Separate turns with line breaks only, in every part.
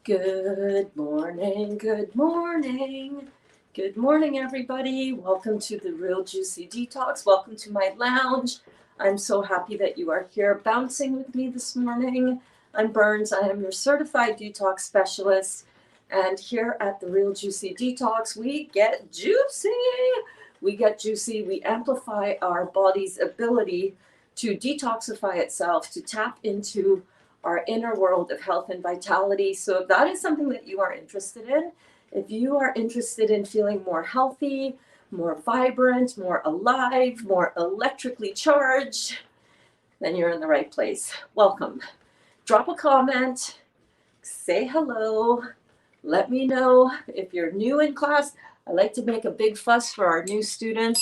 Good morning, good morning. Good morning, everybody. Welcome to the Real Juicy Detox. Welcome to my lounge. I'm so happy that you are here bouncing with me this morning. I'm Berns. I am your certified detox specialist. And here at the Real Juicy Detox, we get juicy. We get juicy. We amplify our body's ability to detoxify itself, to tap into our inner world of health and vitality. So if that is something that you are interested in, if you are interested in feeling more healthy, more vibrant, more alive, more electrically charged, then you're in the right place. Welcome. Drop a comment, say hello, let me know if you're new in class. I like to make a big fuss for our new students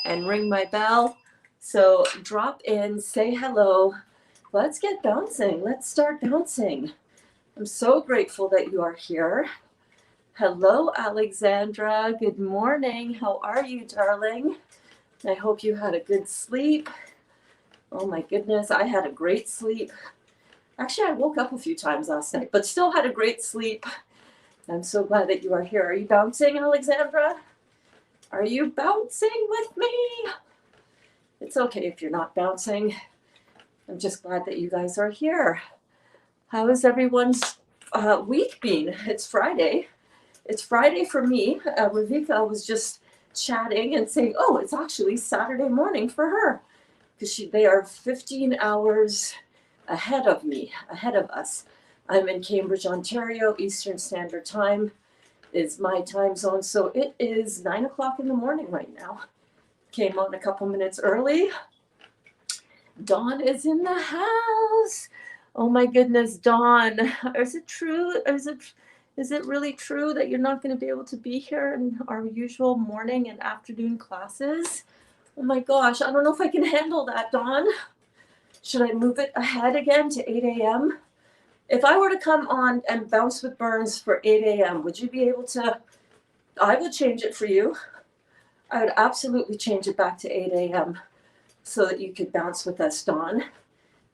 and ring my bell. So drop in, say hello. Let's get bouncing. Let's start bouncing. I'm so grateful that you are here. Hello, Alexandra. Good morning. How are you, darling? I hope you had a good sleep. Oh my goodness, I had a great sleep. Actually, I woke up a few times last night, but still had a great sleep. I'm so glad that you are here. Are you bouncing, Alexandra? Are you bouncing with me? It's okay if you're not bouncing. I'm just glad that you guys are here. How has everyone's week been? It's Friday. It's Friday for me. Ravika was just chatting and saying, oh, it's actually Saturday morning for her. Because they are 15 hours ahead of me, ahead of us. I'm in Cambridge, Ontario. Eastern Standard Time is my time zone. So it is 9 o'clock in the morning right now. Came on a couple minutes early. Dawn is in the house. Oh my goodness, Dawn. Is it true? Is it really true that you're not going to be able to be here in our usual morning and afternoon classes? Oh my gosh, I don't know if I can handle that, Dawn. Should I move it ahead again to 8 a.m.? If I were to come on and bounce with Berns for 8 a.m., would you be able to? I would change it for you. I would absolutely change it back to 8 a.m. so that you could bounce with us, Dawn.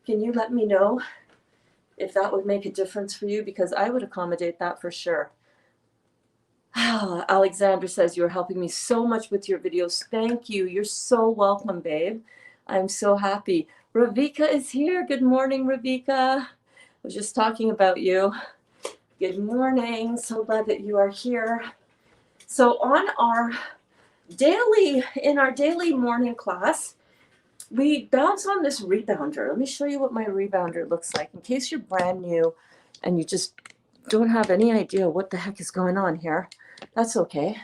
Can you let me know if that would make a difference for you? Because I would accommodate that for sure. Alexander says, you're helping me so much with your videos. Thank you. You're so welcome, babe. I'm so happy. Ravika is here. Good morning, Ravika. I was just talking about you. Good morning. So glad that you are here. So in our daily morning class, we bounce on this rebounder. Let me show you what my rebounder looks like in case you're brand new and you just don't have any idea what the heck is going on here. That's okay.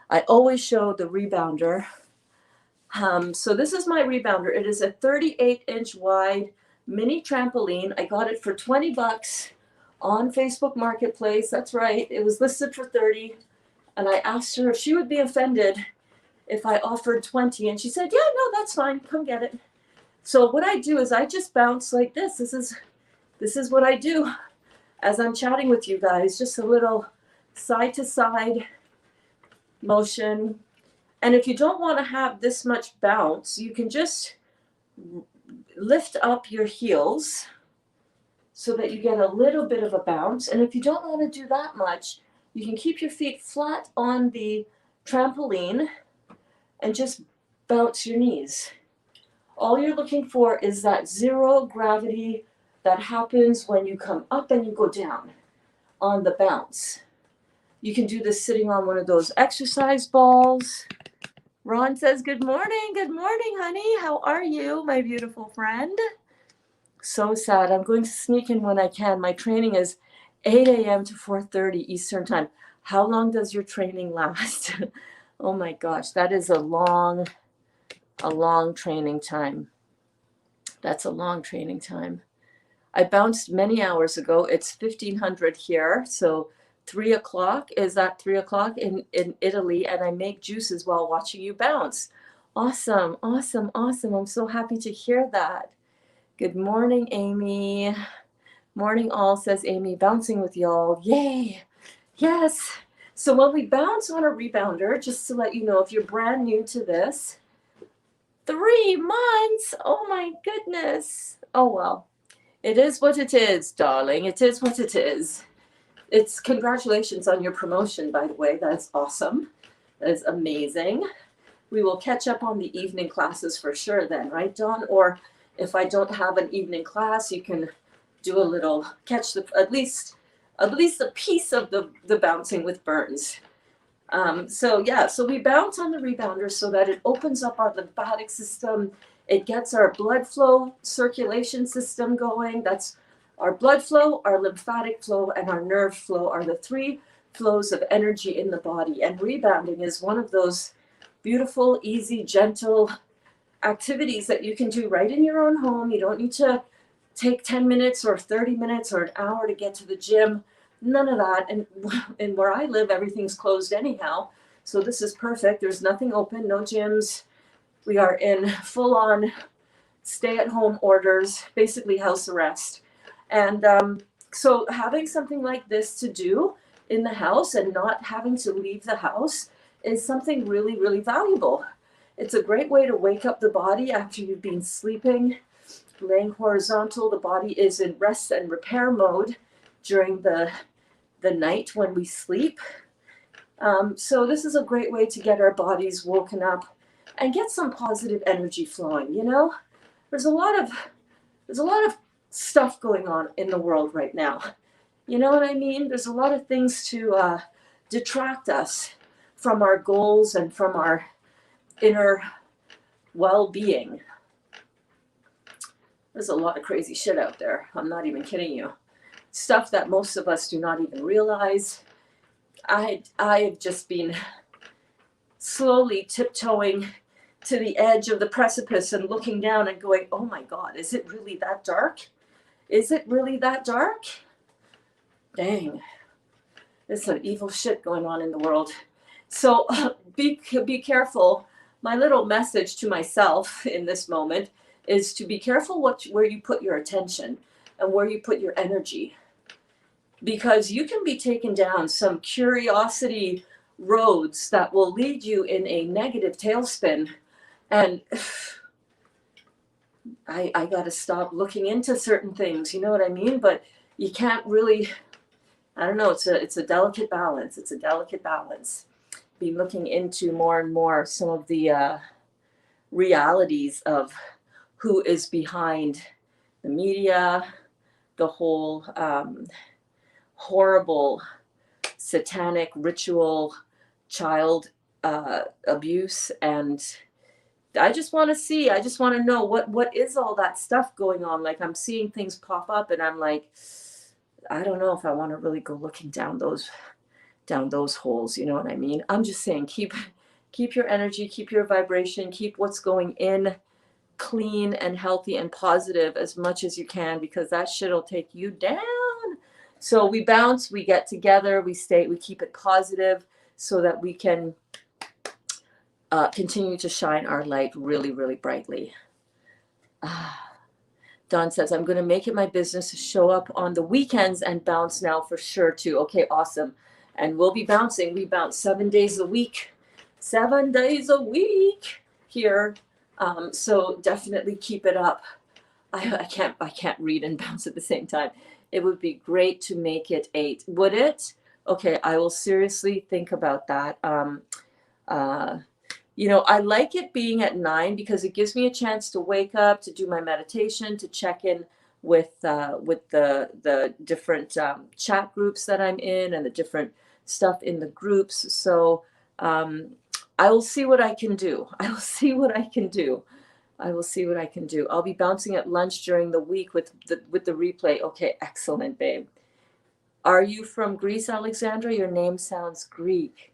I always show the rebounder. So this is my rebounder. It is a 38-inch wide mini trampoline. I got it for 20 bucks on Facebook Marketplace. That's right. It was listed for 30. And I asked her if she would be offended if I offered 20. And she said, yeah, no, that's fine. Come get it. So what I do is I just bounce like this. This is what I do as I'm chatting with you guys. Just a little side to side motion. And if you don't want to have this much bounce, you can just lift up your heels so that you get a little bit of a bounce. And if you don't want to do that much, you can keep your feet flat on the trampoline and just bounce your knees. All you're looking for is that zero gravity that happens when you come up and you go down on the bounce. You can do this sitting on one of those exercise balls. Ron says, good morning, honey. How are you, my beautiful friend? So sad. I'm going to sneak in when I can. My training is 8 a.m. to 4:30 Eastern Time. How long does your training last? Oh my gosh, that is a long training time. That's a long training time. I bounced many hours ago. It's 1500 here, so 3 o'clock is at 3 o'clock in Italy, and I make juices while watching you bounce. Awesome. I'm so happy to hear that. Good morning, Amy. Morning all, says Amy, bouncing with y'all. Yay. Yes. So when we bounce on a rebounder, just to let you know, if you're brand new to this, 3 months. Oh my goodness. Oh well. It is what it is, darling. It is what it is. It's congratulations on your promotion, by the way. That's awesome. That is amazing. We will catch up on the evening classes for sure then, right, Dawn? Or if I don't have an evening class, you can do a little catch the at least a piece of the Bouncing with Berns. So we bounce on the rebounders so that it opens up our lymphatic system. It gets our blood flow circulation system going. That's our blood flow, our lymphatic flow, and our nerve flow are the three flows of energy in the body. And rebounding is one of those beautiful, easy, gentle activities that you can do right in your own home. You don't need to take 10 minutes or 30 minutes or an hour to get to the gym. None of that. And where I live, everything's closed anyhow. So this is perfect. There's nothing open, no gyms. We are in full-on stay-at-home orders, basically house arrest. And so having something like this to do in the house and not having to leave the house is something really, really valuable. It's a great way to wake up the body after you've been sleeping. Laying horizontal, the body is in rest and repair mode during the night when we sleep. So this is a great way to get our bodies woken up and get some positive energy flowing. You know, there's a lot of stuff going on in the world right now. You know what I mean? There's a lot of things to detract us from our goals and from our inner well-being. There's a lot of crazy shit out there. I'm not even kidding you. Stuff that most of us do not even realize. I've just been slowly tiptoeing to the edge of the precipice and looking down and going, oh my God, is it really that dark? Is it really that dark? Dang. There's some evil shit going on in the world. So be careful. My little message to myself in this moment is to be careful where you put your attention and where you put your energy. Because you can be taken down some curiosity roads that will lead you in a negative tailspin. And I got to stop looking into certain things, you know what I mean? But you can't really, I don't know, it's a delicate balance. It's a delicate balance. Be looking into more and more some of the realities of who is behind the media, the whole horrible satanic ritual child abuse. And I just want to know what is all that stuff going on. Like, I'm seeing things pop up and I'm like, I don't know if I want to really go looking down those holes, you know what I mean? I'm just saying, keep your energy, keep your vibration, keep what's going in clean and healthy and positive as much as you can, because that shit'll take you down. So we bounce, we get together, we keep it positive so that we can continue to shine our light really, really brightly. Dawn says, I'm going to make it my business to show up on the weekends and bounce now for sure too. Okay, awesome. And we'll be bouncing. We bounce 7 days a week. 7 days a week here. So definitely keep it up. I can't read and bounce at the same time. It would be great to make it 8. Would it? Okay, I will seriously think about that. You know, I like it being at 9 because it gives me a chance to wake up, to do my meditation, to check in with the different chat groups that I'm in and the different stuff in the groups. So I will see what I can do. I'll be bouncing at lunch during the week with the replay. Okay, excellent, babe. Are you from Greece, Alexandra? Your name sounds Greek.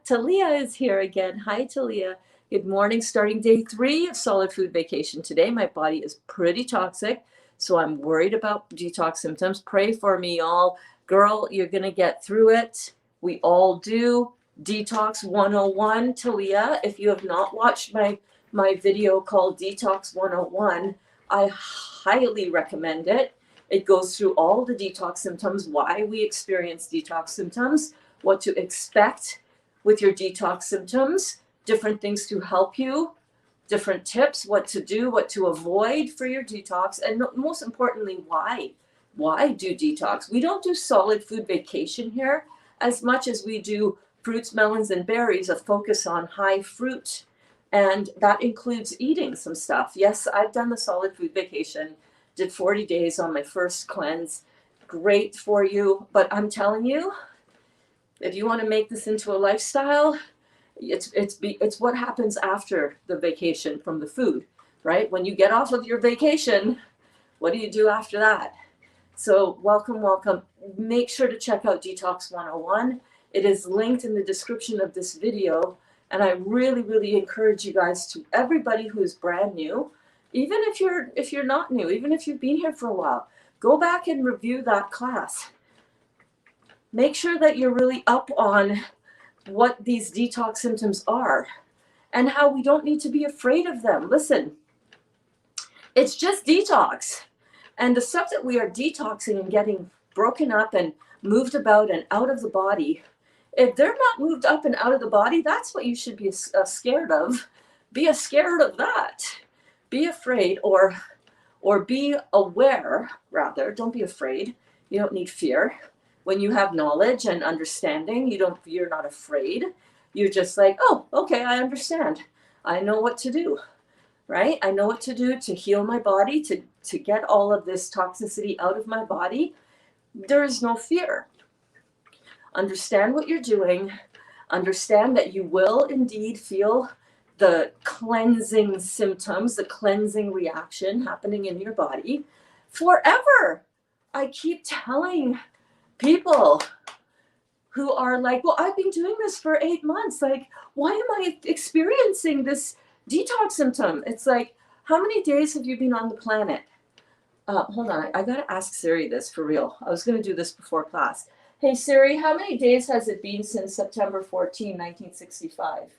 Talia is here again. Hi, Talia. Good morning. Starting day 3 of solid food vacation today. My body is pretty toxic, so I'm worried about detox symptoms. Pray for me, y'all. Girl, you're going to get through it. We all do. Detox 101, Talia. If you have not watched my video called Detox 101, I highly recommend it. It goes through all the detox symptoms, why we experience detox symptoms, what to expect with your detox symptoms, different things to help you different tips, what to do, what to avoid for your detox, and most importantly, why. Why do detox? We don't do solid food vacation here as much as we do fruits, melons, and berries, a focus on high fruit. And that includes eating some stuff. Yes, I've done the solid food vacation, did 40 days on my first cleanse. Great for you. But I'm telling you, if you want to make this into a lifestyle, it's what happens after the vacation from the food, right? When you get off of your vacation, what do you do after that? So welcome, welcome. Make sure to check out Detox 101. It is linked in the description of this video. And I really, really encourage you guys, to everybody who's brand new, even if you're not new, even if you've been here for a while, go back and review that class. Make sure that you're really up on what these detox symptoms are and how we don't need to be afraid of them. Listen, it's just detox. And the stuff that we are detoxing and getting broken up and moved about and out of the body, if they're not moved up and out of the body, that's what you should be scared of. Be scared of that. Be afraid, or be aware, rather. Don't be afraid. You don't need fear. When you have knowledge and understanding, you're not afraid. You're just like, oh, okay, I understand. I know what to do, right? I know what to do to heal my body, to get all of this toxicity out of my body. There is no fear. Understand what you're doing. Understand that you will indeed feel the cleansing symptoms, the cleansing reaction happening in your body forever. I keep telling people who are like, well, I've been doing this for 8 months. Like, why am I experiencing this detox symptom? It's like, how many days have you been on the planet? Hold on, I gotta ask Siri this for real. I was gonna do this before class. Hey Siri, how many days has it been since September 14, 1965?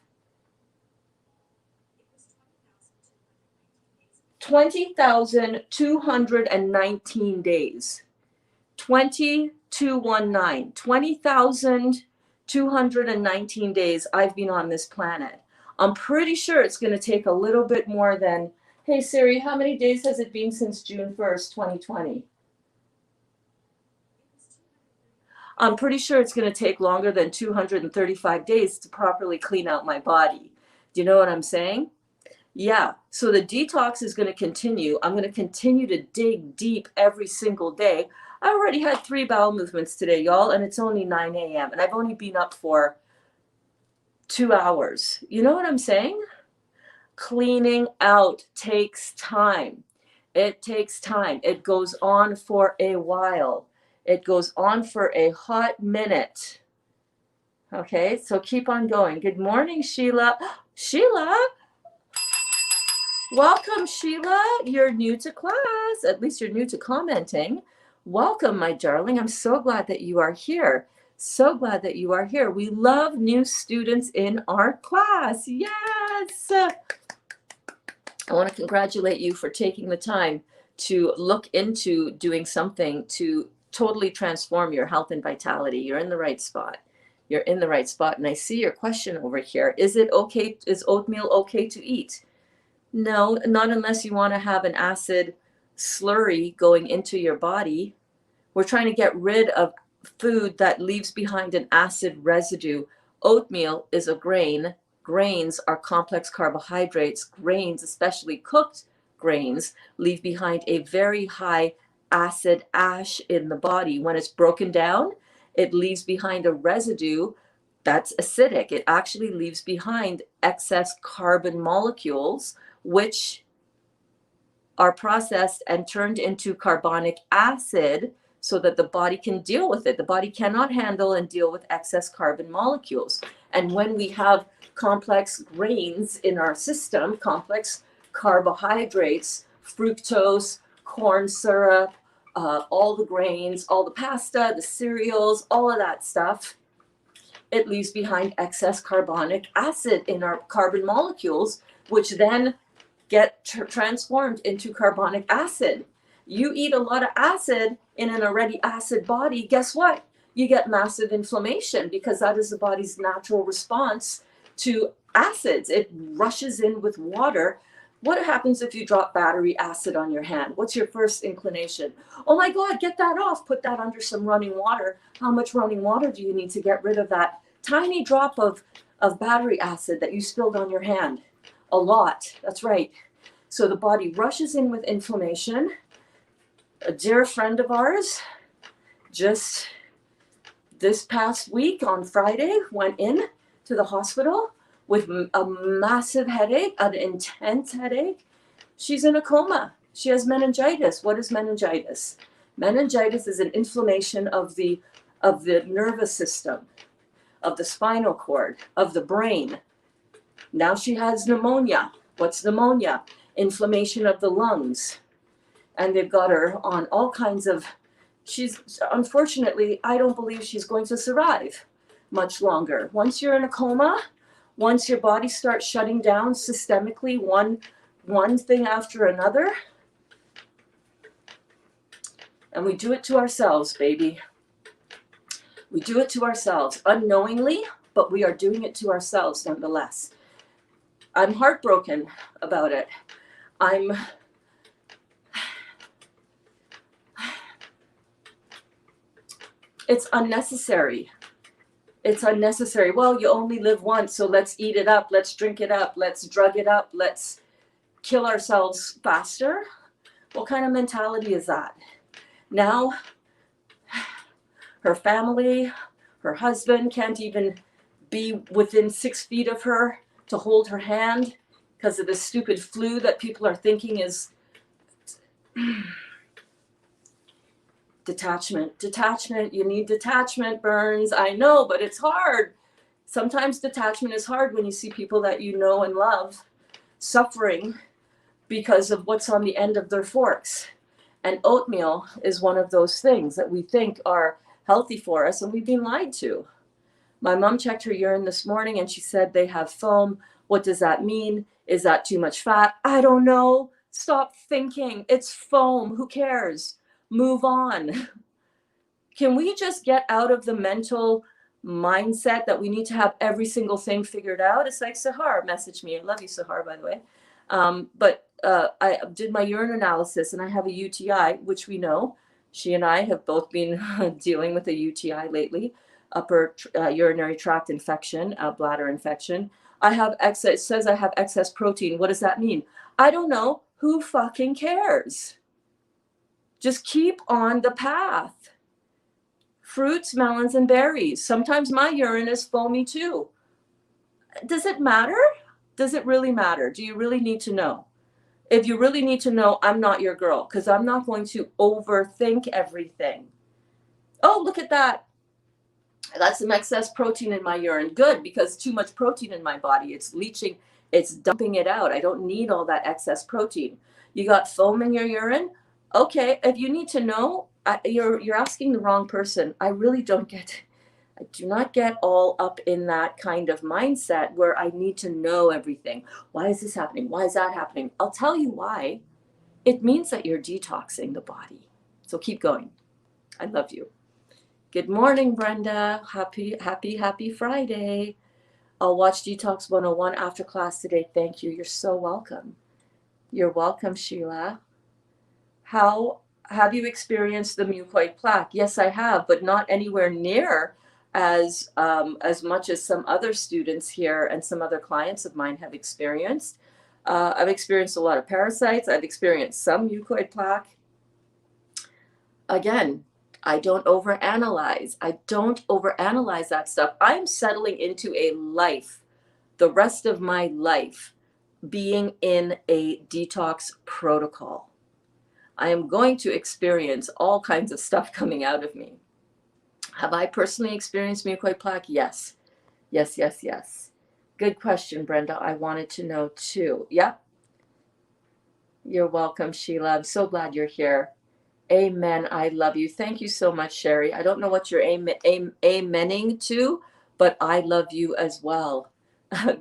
20,219 days. 20,219. 20,219 days I've been on this planet. I'm pretty sure it's going to take a little bit more than, hey Siri, how many days has it been since June 1st, 2020? I'm pretty sure it's going to take longer than 235 days to properly clean out my body. Do you know what I'm saying? Yeah, so the detox is going to continue. I'm going to continue to dig deep every single day. I already had 3 bowel movements today, y'all, and it's only 9 a.m. and I've only been up for 2 hours. You know what I'm saying? Cleaning out takes time. It takes time. It goes on for a while. It goes on for a hot minute. Okay, so keep on going. Good morning, Sheila. Sheila? Welcome, Sheila. You're new to class. At least you're new to commenting. Welcome, my darling. I'm so glad that you are here. So glad that you are here. We love new students in our class. Yes. I want to congratulate you for taking the time to look into doing something to totally transform your health and vitality. You're in the right spot. You're in the right spot. And I see your question over here. Is oatmeal okay to eat? No, not unless you want to have an acid slurry going into your body. We're trying to get rid of food that leaves behind an acid residue. Oatmeal is a grain. Grains are complex carbohydrates. Grains, especially cooked grains, leave behind a very high acid ash in the body. When it's broken down, it leaves behind a residue that's acidic. It actually leaves behind excess carbon molecules, which are processed and turned into carbonic acid so that the body can deal with it. The body cannot handle and deal with excess carbon molecules. And when we have complex grains in our system, complex carbohydrates, fructose, corn syrup, all the grains, all the pasta, the cereals, all of that stuff, it leaves behind excess carbonic acid in our carbon molecules, which then get transformed into carbonic acid. You eat a lot of acid in an already acid body, guess what? You get massive inflammation, because that is the body's natural response to acids. It rushes in with water. What happens if you drop battery acid on your hand? What's your first inclination? Oh my God, get that off. Put that under some running water. How much running water do you need to get rid of that tiny drop of battery acid that you spilled on your hand? A lot. That's right. So the body rushes in with inflammation. A dear friend of ours just this past week on Friday went in to the hospital with a massive headache, an intense headache. She's in a coma. She has meningitis. What is meningitis? Meningitis is an inflammation of the nervous system, of the spinal cord, of the brain. Now she has pneumonia. What's pneumonia? Inflammation of the lungs. And they've got her on all kinds of, unfortunately, I don't believe she's going to survive much longer. Once you're in a coma, once your body starts shutting down systemically, one thing after another, and we do it to ourselves, baby. We do it to ourselves unknowingly, but we are doing it to ourselves nonetheless. I'm heartbroken about it. It's unnecessary. It's unnecessary. Well, you only live once, so let's eat it up. Let's drink it up. Let's drug it up. Let's kill ourselves faster. What kind of mentality is that? Now, her family, her husband can't even be within 6 feet of her to hold her hand because of the stupid flu that people are thinking is detachment. You need detachment, Berns. I know, but it's hard. Sometimes detachment is hard when you see people that you know and love suffering because of what's on the end of their forks. And oatmeal is one of those things that we think are healthy for us, and we've been lied to. My mom checked her urine this morning and she said they have foam. What does that mean? Is that too much fat? I don't know. Stop thinking. It's foam. Who cares? Move on. Can we just get out of the mental mindset that we need to have every single thing figured out? It's like Sahar messaged me. I love you, Sahar, by the way. But I did my urine analysis and I have a UTI, which we know. She and I have both been dealing with a UTI lately, upper urinary tract infection, bladder infection. I have excess, it says I have excess protein. What does that mean? I don't know. Who fucking cares? Just keep on the path. Fruits, melons, and berries. Sometimes my urine is foamy too. Does it matter? Does it really matter? Do you really need to know? If you really need to know, I'm not your girl, because I'm not going to overthink everything. Oh, look at that. That's some excess protein in my urine. Good, because too much protein in my body. It's leaching, it's dumping it out. I don't need all that excess protein. You got foam in your urine? Okay, if you need to know, you're asking the wrong person. I really don't get, I do not get all up in that kind of mindset where I need to know everything. Why is this happening? Why is that happening? I'll tell you why. It means that you're detoxing the body. So keep going. I love you. Good morning, Brenda. Happy Friday. I'll watch Detox 101 after class today. Thank you. You're so welcome. You're welcome, Sheila. How have you experienced the mucoid plaque? Yes, I have, but not anywhere near as much as some other students here and some other clients of mine have experienced. I've experienced a lot of parasites. I've experienced some mucoid plaque. Again, I don't overanalyze. I don't overanalyze that stuff. I'm settling into a life, the rest of my life, being in a detox protocol. I am going to experience all kinds of stuff coming out of me. Have I personally experienced mucoid plaque? Yes. Yes, yes, yes. Good question, Brenda. I wanted to know too. Yep. You're welcome, Sheila. I'm so glad you're here. Amen. I love you. Thank you so much, Sherry. I don't know what you're amening to, but I love you as well.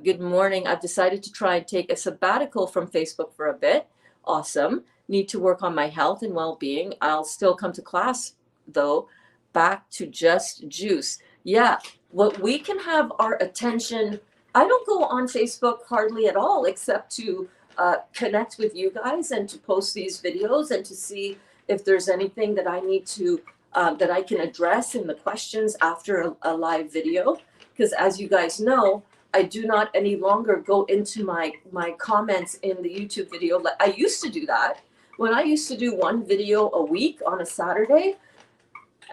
Good morning. I've decided to try and take a sabbatical from Facebook for a bit. Awesome. Need to work on my health and well-being. I'll still come to class, though. Back to just juice. Yeah, what we can have our attention I don't go on Facebook hardly at all, except to connect with you guys and to post these videos and to see if there's anything that I need to, that I can address in the questions after a live video. Because as you guys know, I do not any longer go into my comments in the YouTube video. I used to do that. When I used to do one video a week on a Saturday,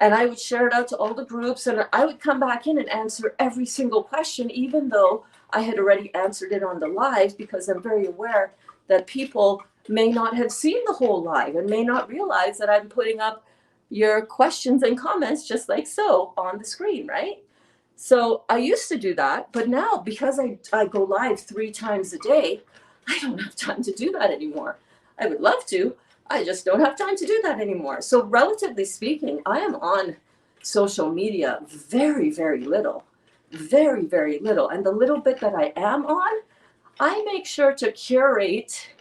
and I would share it out to all the groups, and I would come back in and answer every single question, even though I had already answered it on the live, because I'm very aware that people may not have seen the whole live and may not realize that I'm putting up your questions and comments just like so on the screen, right? So I used to do that, but now because I go live 3 times a day, I don't have time to do that anymore. I would love to. I just don't have time to do that anymore. So relatively speaking, I am on social media very, very little. Very, very little. And the little bit that I am on, I make sure to curate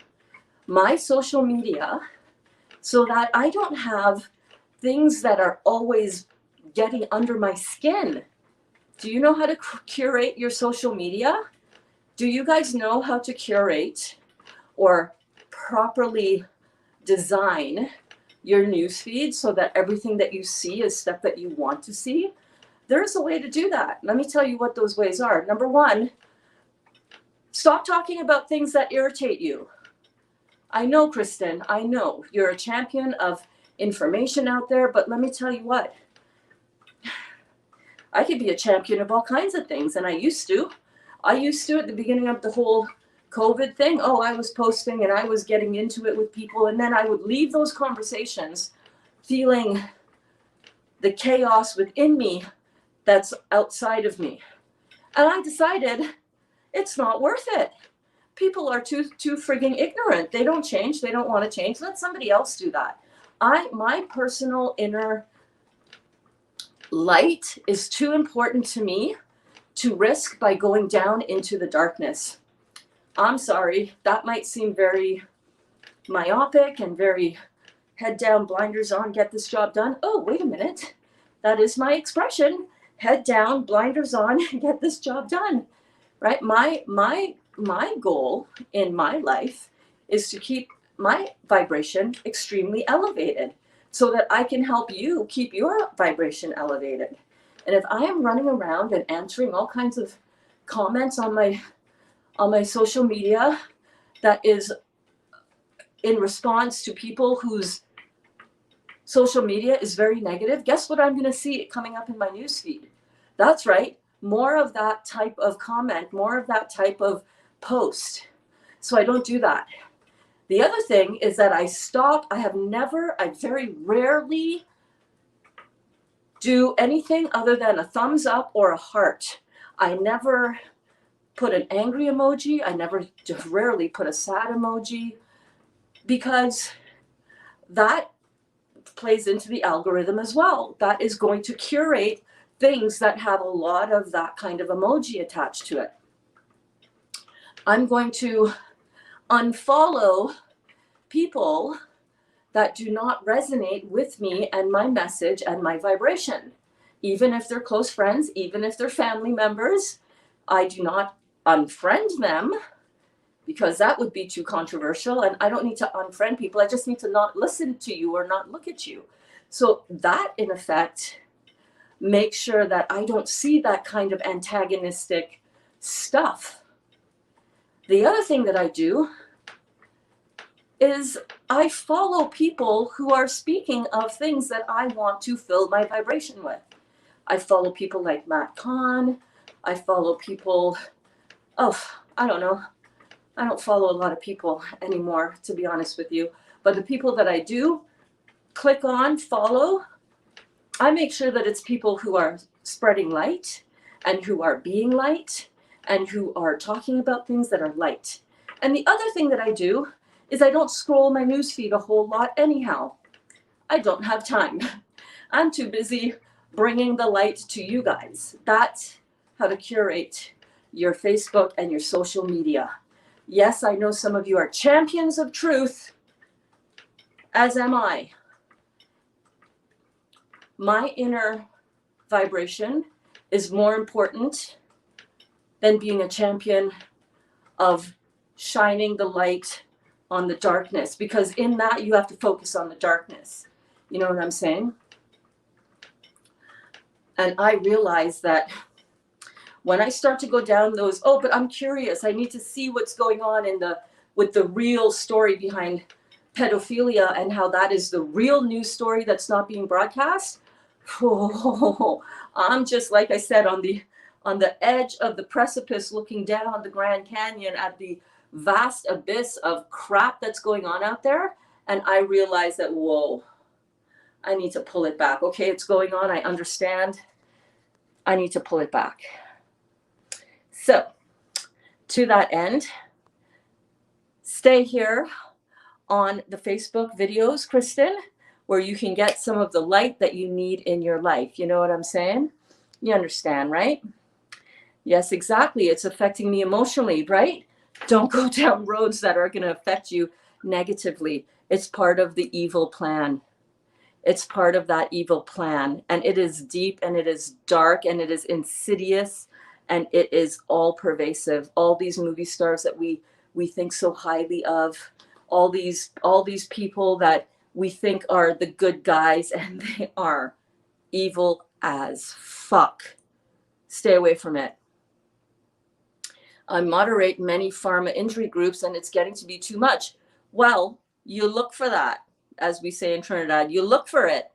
my social media so that I don't have things that are always getting under my skin. Do you know how to curate your social media? Do you guys know how to curate or properly design your newsfeed so that everything that you see is stuff that you want to see? There's a way to do that. Let me tell you what those ways are. Number 1, stop talking about things that irritate you. I know, Kristen, I know you're a champion of information out there, but let me tell you what. I could be a champion of all kinds of things, and I used to at the beginning of the whole COVID thing. Oh, I was posting and I was getting into it with people, and then I would leave those conversations feeling the chaos within me that's outside of me. And I decided it's not worth it. People are too frigging ignorant. They don't change. They don't want to change. Let somebody else do that. My personal inner light is too important to me to risk by going down into the darkness. I'm sorry, that might seem very myopic and very head down, blinders on, get this job done. Oh, wait a minute. That is my expression. Head down, blinders on, get this job done. Right? My goal in my life is to keep my vibration extremely elevated so that I can help you keep your vibration elevated. And if I am running around and answering all kinds of comments on my social media that is in response to people whose social media is very negative, guess what I'm going to see coming up in my newsfeed? That's right, more of that type of comment, more of that type of post. So I don't do that. The other thing is that I very rarely do anything other than a thumbs up or a heart. I never put an angry emoji. Rarely put a sad emoji, because that plays into the algorithm as well. That is going to curate things that have a lot of that kind of emoji attached to it. I'm going to unfollow people that do not resonate with me and my message and my vibration. Even if they're close friends, even if they're family members, I do not unfriend them, because that would be too controversial, and I don't need to unfriend people. I just need to not listen to you or not look at you. So that, in effect, makes sure that I don't see that kind of antagonistic stuff. The other thing that I do is I follow people who are speaking of things that I want to fill my vibration with. I follow people like Matt Kahn. I follow people, I don't know. I don't follow a lot of people anymore, to be honest with you. But the people that I do click on, follow, I make sure that it's people who are spreading light and who are being light and who are talking about things that are light. And the other thing that I do is I don't scroll my newsfeed a whole lot anyhow. I don't have time. I'm too busy bringing the light to you guys. That's how to curate your Facebook and your social media. Yes, I know some of you are champions of truth, as am I. My inner vibration is more important than being a champion of shining the light on the darkness, because in that you have to focus on the darkness. You know what I'm saying? And I realize that when I start to go down those, oh, but I'm curious, I need to see what's going on with the real story behind pedophilia and how that is the real news story that's not being broadcast. Oh, I'm just, like I said, on the edge of the precipice, looking down the Grand Canyon at the vast abyss of crap that's going on out there. And I realize that, whoa, I need to pull it back. Okay, it's going on. I understand. I need to pull it back. So, to that end, stay here on the Facebook videos, Kristen, where you can get some of the light that you need in your life. You know what I'm saying? You understand, right? Yes, exactly. It's affecting me emotionally, right? Don't go down roads that are going to affect you negatively. It's part of the evil plan. It's part of that evil plan. And it is deep and it is dark and it is insidious and it is all pervasive. All these movie stars that we think so highly of, all these people that we think are the good guys, and they are evil as fuck. Stay away from it. I moderate many pharma injury groups and it's getting to be too much. Well, you look for that, as we say in Trinidad. You look for it.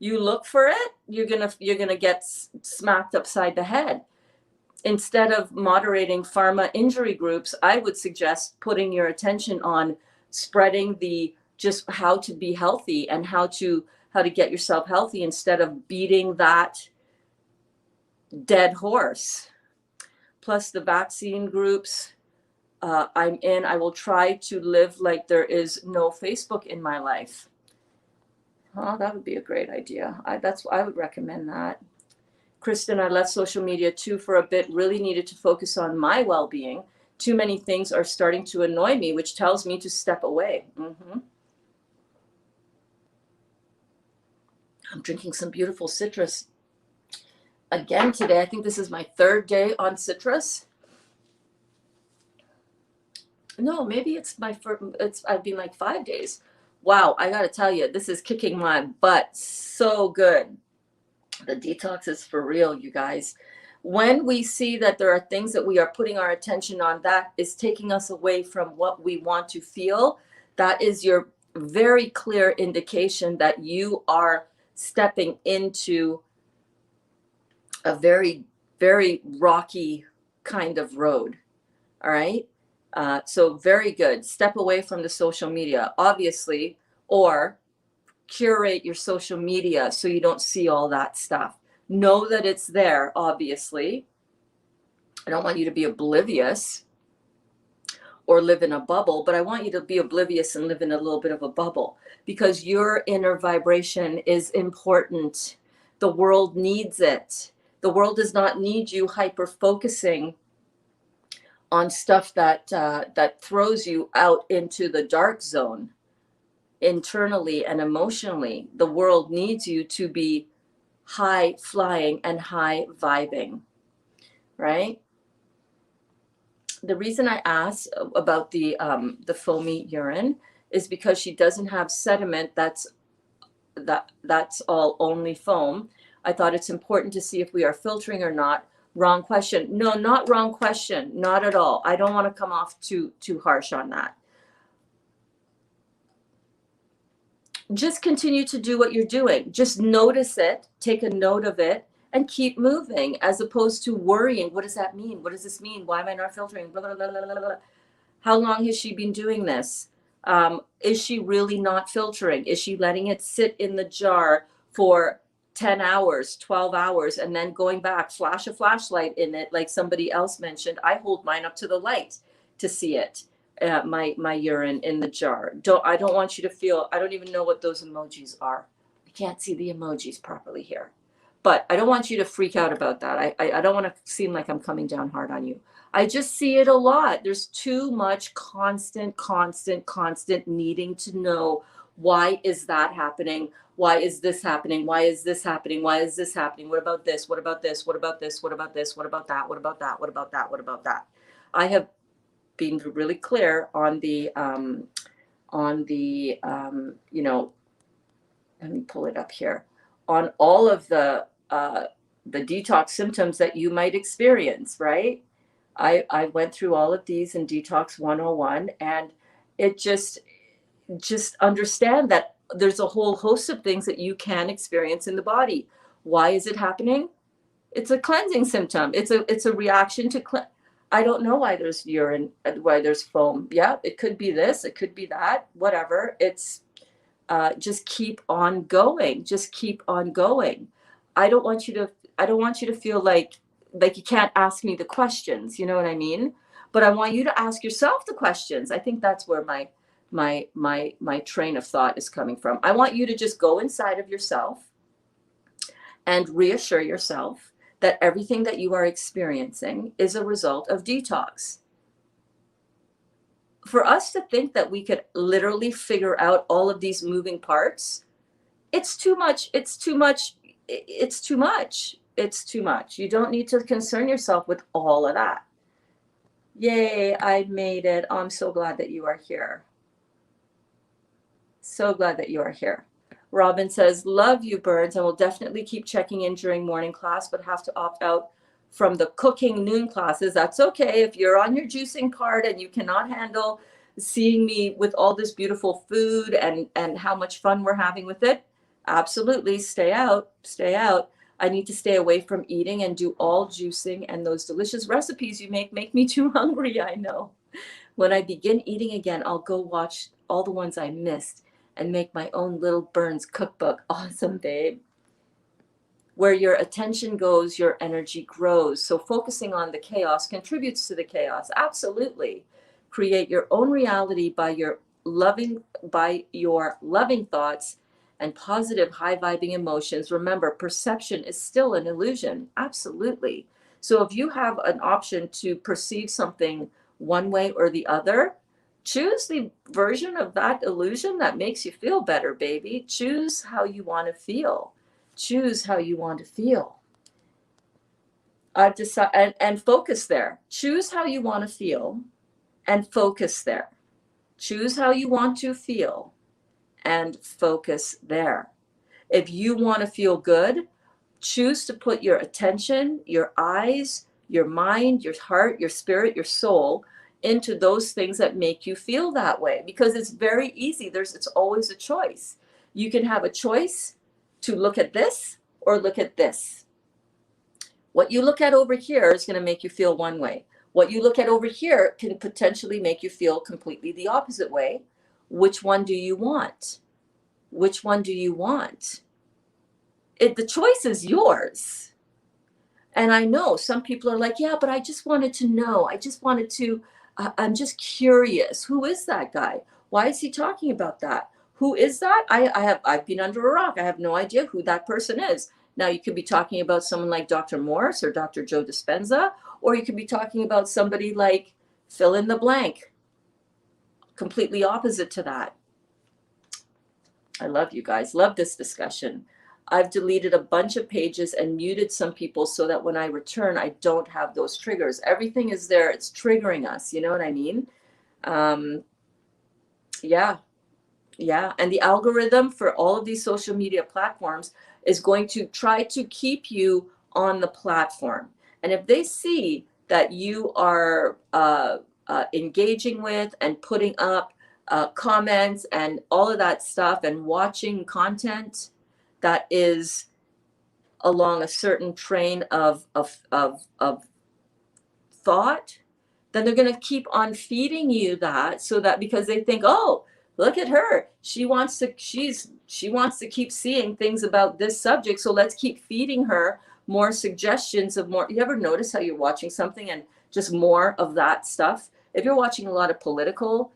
You look for it, you're gonna get smacked upside the head. Instead of moderating pharma injury groups, I would suggest putting your attention on spreading the just how to be healthy and how to get yourself healthy instead of beating that dead horse. Plus the vaccine groups I'm in, I will try to live like there is no Facebook in my life. Oh, that would be a great idea. I would recommend that. Kristen, I left social media too for a bit, really needed to focus on my well-being. Too many things are starting to annoy me, which tells me to step away. I'm drinking some beautiful citrus again today. I think this is my third day on citrus. No, maybe it's my first. I've been like 5 days. Wow, I gotta tell you, this is kicking my butt. So good. The detox is for real, you guys. When we see that there are things that we are putting our attention on that is taking us away from what we want to feel, that is your very clear indication that you are stepping into a very, very rocky kind of road. All right. So very good. Step away from the social media, obviously, or curate your social media so you don't see all that stuff. Know that it's there, obviously. I don't want you to be oblivious or live in a bubble, but I want you to be oblivious and live in a little bit of a bubble, because your inner vibration is important. The world needs it. The world does not need you hyper focusing on stuff that throws you out into the dark zone internally and emotionally. The world needs you to be high flying and high vibing, right? The reason I asked about the foamy urine is because she doesn't have sediment that's all only foam. I thought it's important to see if we are filtering or not. Wrong question. No, not wrong question. Not at all. I don't want to come off too harsh on that. Just continue to do what you're doing. Just notice it, take a note of it, and keep moving, as opposed to worrying. What does that mean? What does this mean? Why am I not filtering? Blah, blah, blah, blah, blah, blah. How long has she been doing this? Is she really not filtering? Is she letting it sit in the jar for 10 hours, 12 hours, and then going back, flash a flashlight in it, like somebody else mentioned? I hold mine up to the light to see it. My urine in the jar. I don't want you to feel, I don't even know what those emojis are. I can't see the emojis properly here. But I don't want you to freak out about that. I don't want to seem like I'm coming down hard on you. I just see it a lot. There's too much constant needing to know Why is that happening? Why is this happening? Why is this happening? Why is this happening? What about this? What about this? What about this? What about this? What about that? What about that? What about that? What about that? I have been really clear on the you know, let me pull it up here, on all of the detox symptoms that you might experience, right? I went through all of these in Detox 101, and it just understand that there's a whole host of things that you can experience in the body. Why is it happening? It's a cleansing symptom. It's a reaction to I don't know why there's urine, why there's foam. Yeah, it could be this, it could be that, whatever. It's just keep on going. Just keep on going. I don't want you to feel like you can't ask me the questions. You know what I mean? But I want you to ask yourself the questions. I think that's where my train of thought is coming from. I want you to just go inside of yourself and reassure yourself that everything that you are experiencing is a result of detox. For us to think that we could literally figure out all of these moving parts, it's too much. It's too much. It's too much. It's too much. You don't need to concern yourself with all of that. Yay, I made it. Oh, I'm so glad that you are here. So glad that you are here. Robin says, love you, Berns. I will definitely keep checking in during morning class, but have to opt out from the cooking noon classes. That's okay. If you're on your juicing card and you cannot handle seeing me with all this beautiful food and how much fun we're having with it, absolutely stay out. I need to stay away from eating and do all juicing, and those delicious recipes you make me too hungry. I know. When I begin eating again, I'll go watch all the ones I missed and make my own little Berns cookbook. Awesome, babe. Where your attention goes, your energy grows. So focusing on the chaos contributes to the chaos. Absolutely. Create your own reality by your loving thoughts and positive, high-vibing emotions. Remember, perception is still an illusion. Absolutely. So if you have an option to perceive something one way or the other, choose the version of that illusion that makes you feel better, baby. Choose how you want to feel. Choose how you want to feel. I've decided, and focus there. Choose how you want to feel and focus there. Choose how you want to feel and focus there. If you want to feel good, choose to put your attention, your eyes, your mind, your heart, your spirit, your soul into those things that make you feel that way, because it's very easy. It's always a choice. You can have a choice to look at this or look at this. What you look at over here is going to make you feel one way. What you look at over here can potentially make you feel completely the opposite way. Which one do you want? Which one do you want? The choice is yours. And I know some people are like, yeah, but I just wanted to know. I'm just curious. Who is that guy? Why is he talking about that? Who is that? I've been under a rock. I have no idea who that person is. Now, you could be talking about someone like Dr. Morse or Dr. Joe Dispenza, or you could be talking about somebody like fill in the blank, completely opposite to that. I love you guys. Love this discussion. I've deleted a bunch of pages and muted some people so that when I return, I don't have those triggers. Everything is there. It's triggering us. You know what I mean? Yeah. And the algorithm for all of these social media platforms is going to try to keep you on the platform. And if they see that you are engaging with and putting up comments and all of that stuff and watching content that is along a certain train of thought, then they're going to keep on feeding you that, so that because they think, oh, look at her, she wants to keep seeing things about this subject, so let's keep feeding her more suggestions of more. You ever notice how you're watching something and just more of that stuff? If you're watching a lot of political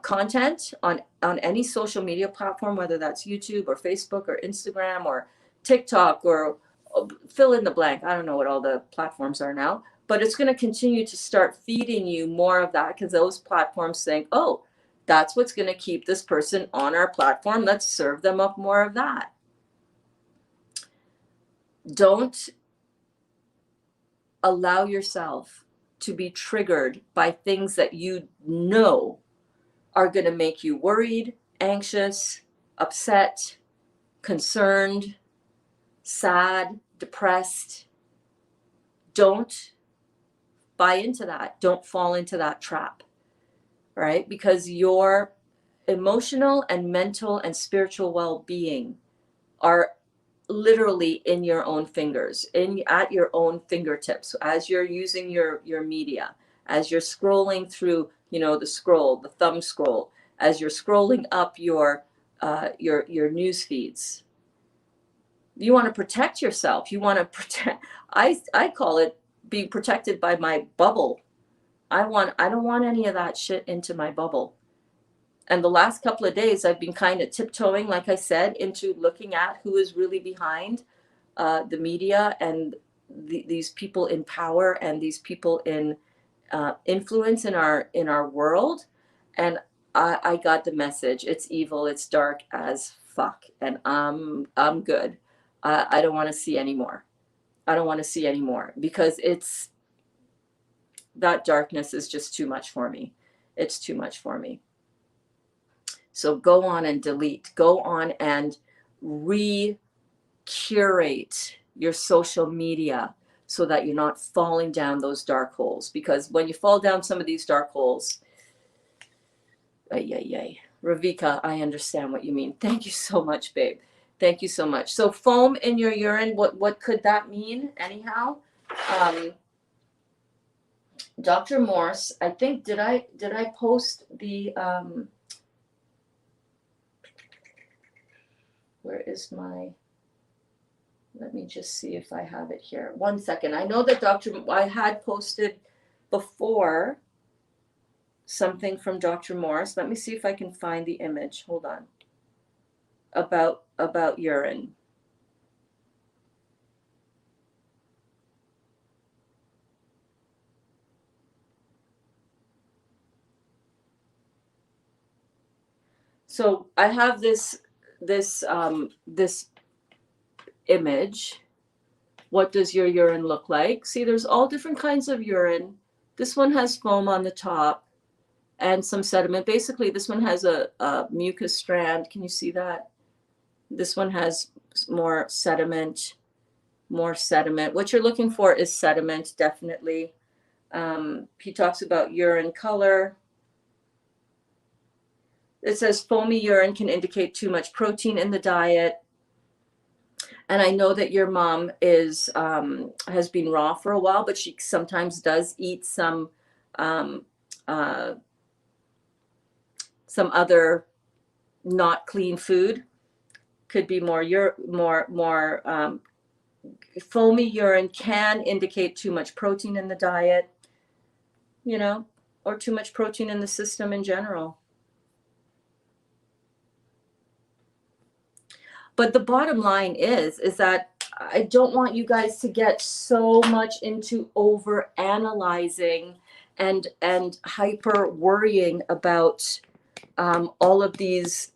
content on any social media platform, whether that's YouTube or Facebook or Instagram or TikTok or fill in the blank, I don't know what all the platforms are now, but it's going to continue to start feeding you more of that, because those platforms think, oh, That's what's going to keep this person on our platform. Let's serve them up more of that. Don't allow yourself to be triggered by things that you know are going to make you worried, anxious, upset, concerned, sad, depressed. Don't buy into that. Don't fall into that trap, right? Because your emotional and mental and spiritual well-being are literally in your own fingers, at your own fingertips, as you're using your media, as you're scrolling through, the thumb scroll, as you're scrolling up your news feeds. You want to protect yourself. You want to protect. I call it being protected by my bubble. I don't want any of that shit into my bubble. And the last couple of days, I've been kind of tiptoeing, like I said, into looking at who is really behind the media and these people in power and these people in influence in our world. And I got the message. It's evil. It's dark as fuck. And I'm good. I don't want to see anymore. I don't want to see anymore because that darkness is just too much for me. It's too much for me. So go on and delete. Go on and curate your social media so that you're not falling down those dark holes. Because when you fall down some of these dark holes, Ravika, I understand what you mean. Thank you so much, babe. Thank you so much. So foam in your urine, what could that mean anyhow? Dr. Morse, I think, did I post the, where is my, let me just see if I have it here. 1 second. I know that I had posted before something from Dr. Morse. Let me see if I can find the image. Hold on. About urine. So I have this image. What does your urine look like? See, there's all different kinds of urine. This one has foam on the top and some sediment. Basically, this one has a mucus strand. Can you see that? This one has more sediment. What you're looking for is sediment, definitely. He talks about urine color. It says foamy urine can indicate too much protein in the diet. And I know that your mom has been raw for a while, but she sometimes does eat some other not clean food. Could be more foamy urine can indicate too much protein in the diet, or too much protein in the system in general. But the bottom line is that I don't want you guys to get so much into over analyzing and hyper worrying about all of these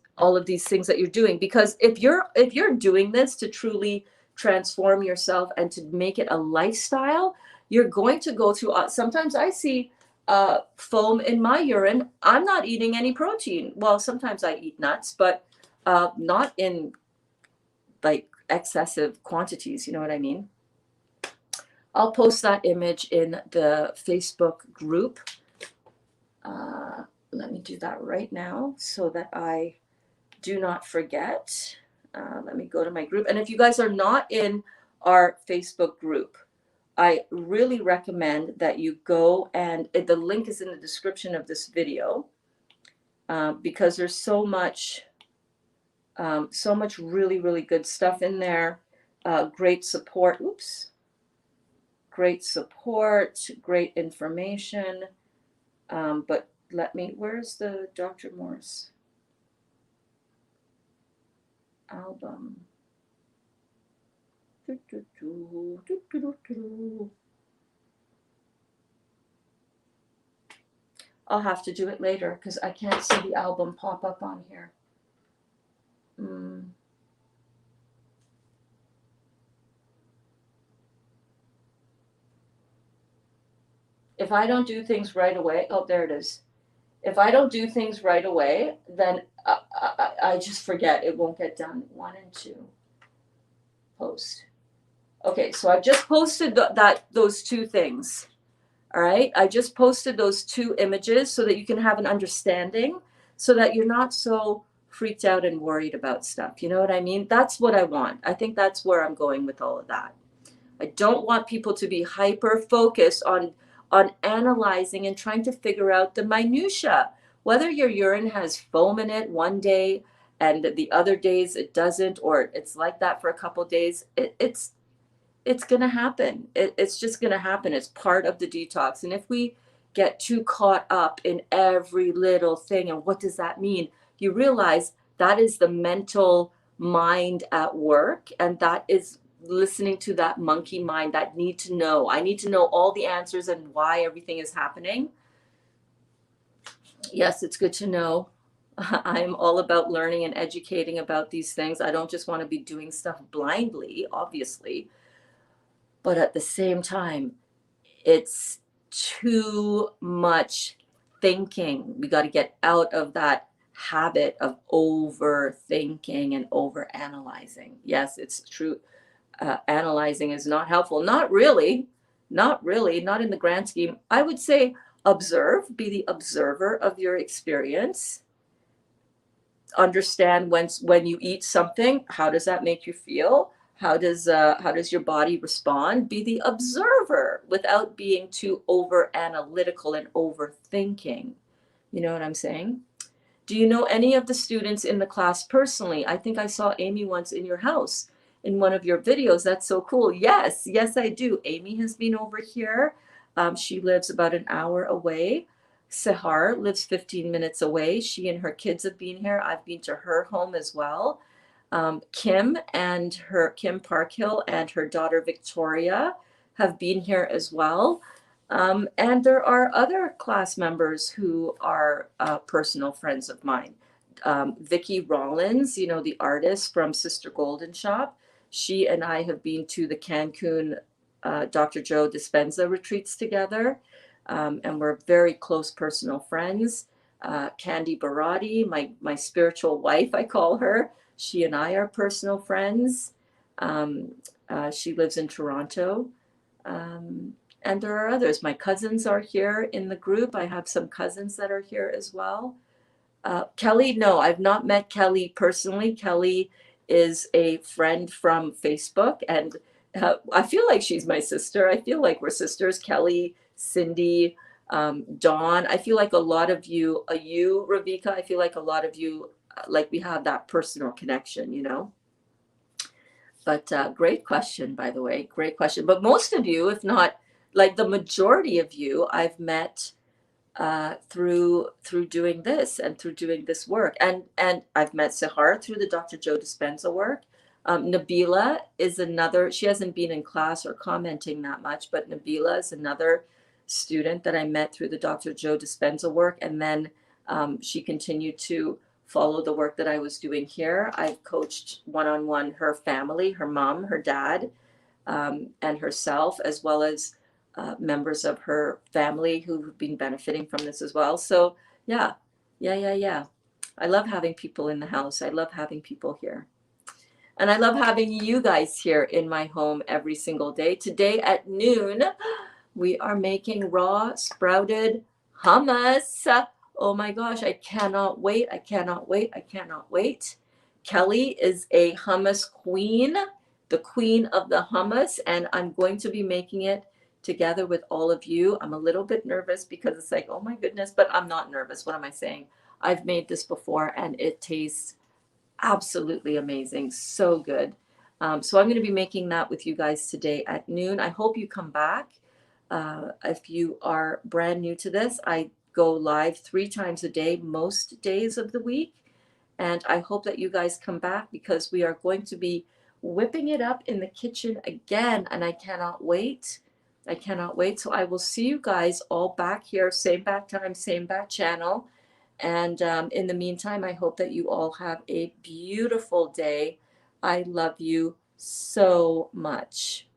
things that you're doing. Because if you're doing this to truly transform yourself and to make it a lifestyle, you're going to go through. Sometimes I see foam in my urine. I'm not eating any protein. Well, sometimes I eat nuts, but not in like excessive quantities, you know what I mean? I'll post that image in the Facebook group. Let me do that right now so that I do not forget. Let me go to my group. And if you guys are not in our Facebook group, I really recommend that you go, and the link is in the description of this video, because there's so much really, really good stuff in there. Great support. Great support, great information. But where's the Dr. Morse album? I'll have to do it later because I can't see the album pop up on here. If I don't do things right away, oh, there it is. If I don't do things right away, then I just forget. It won't get done. 1 and 2. Post. Okay, so I just posted those 2 things. All right, I just posted those 2 images so that you can have an understanding, so that you're not so freaked out and worried about stuff. You know what I mean? That's what I want. I think that's where I'm going with all of that. I don't want people to be hyper focused on analyzing and trying to figure out the minutia. Whether your urine has foam in it one day and the other days it doesn't, or it's like that for a couple of days, it's going to happen. It's just going to happen. It's part of the detox. And if we get too caught up in every little thing, and what does that mean? You realize that is the mental mind at work, and that is listening to that monkey mind that need to know. I need to know all the answers and why everything is happening. Yes, it's good to know. I'm all about learning and educating about these things. I don't just want to be doing stuff blindly, obviously. But at the same time, it's too much thinking. We got to get out of that habit of overthinking and overanalyzing. Yes, it's true. Analyzing is not helpful. Not really. Not really. Not in the grand scheme. I would say observe, be the observer of your experience. Understand when you eat something, how does that make you feel? How does your body respond? Be the observer without being too over analytical and overthinking. You know what I'm saying? Do you know any of the students in the class personally? I think I saw Amy once in your house in one of your videos. That's so cool. Yes, I do. Amy has been over here. She lives about an hour away. Sahar lives 15 minutes away. She and her kids have been here. I've been to her home as well. Kim Parkhill and her daughter Victoria have been here as well. And there are other class members who are personal friends of mine. Vicki Rollins, you know, the artist from Sister Golden Shop, she and I have been to the Cancun Dr. Joe Dispenza retreats together, and we're very close personal friends. Candy Barati, my spiritual wife, I call her. She and I are personal friends. She lives in Toronto. And there are others. My cousins are here in the group. I have some cousins that are here as well. Kelly, no, I've not met Kelly personally. Kelly is a friend from Facebook, and I feel like she's my sister. I feel like we're sisters. Kelly, Cindy, Dawn. I feel like a lot of you, Ravika, I feel like a lot of you, like we have that personal connection, you know? But great question, by the way, great question. But most of you, if not like the majority of you, I've met through doing this and through doing this work. And I've met Sahar through the Dr. Joe Dispenza work. Nabila is another, she hasn't been in class or commenting that much, but Nabila is another student that I met through the Dr. Joe Dispenza work. And then she continued to follow the work that I was doing here. I've coached one-on-one her family, her mom, her dad, and herself, as well as members of her family who've been benefiting from this as well. So yeah. I love having people in the house. I love having people here. And I love having you guys here in my home every single day. Today at noon, we are making raw sprouted hummus. Oh my gosh, I cannot wait. I cannot wait. I cannot wait. Kelly is a hummus queen, the queen of the hummus, and I'm going to be making it together with all of you. I'm a little bit nervous because it's like, oh my goodness, but I'm not nervous. What am I saying? I've made this before and it tastes absolutely amazing. So good. So I'm going to be making that with you guys today at noon. I hope you come back. If you are brand new to this, I go live 3 times a day, most days of the week. And I hope that you guys come back because we are going to be whipping it up in the kitchen again. And I cannot wait. I cannot wait. So I will see you guys all back here, same back time, same back channel. And in the meantime, I hope that you all have a beautiful day. I love you so much.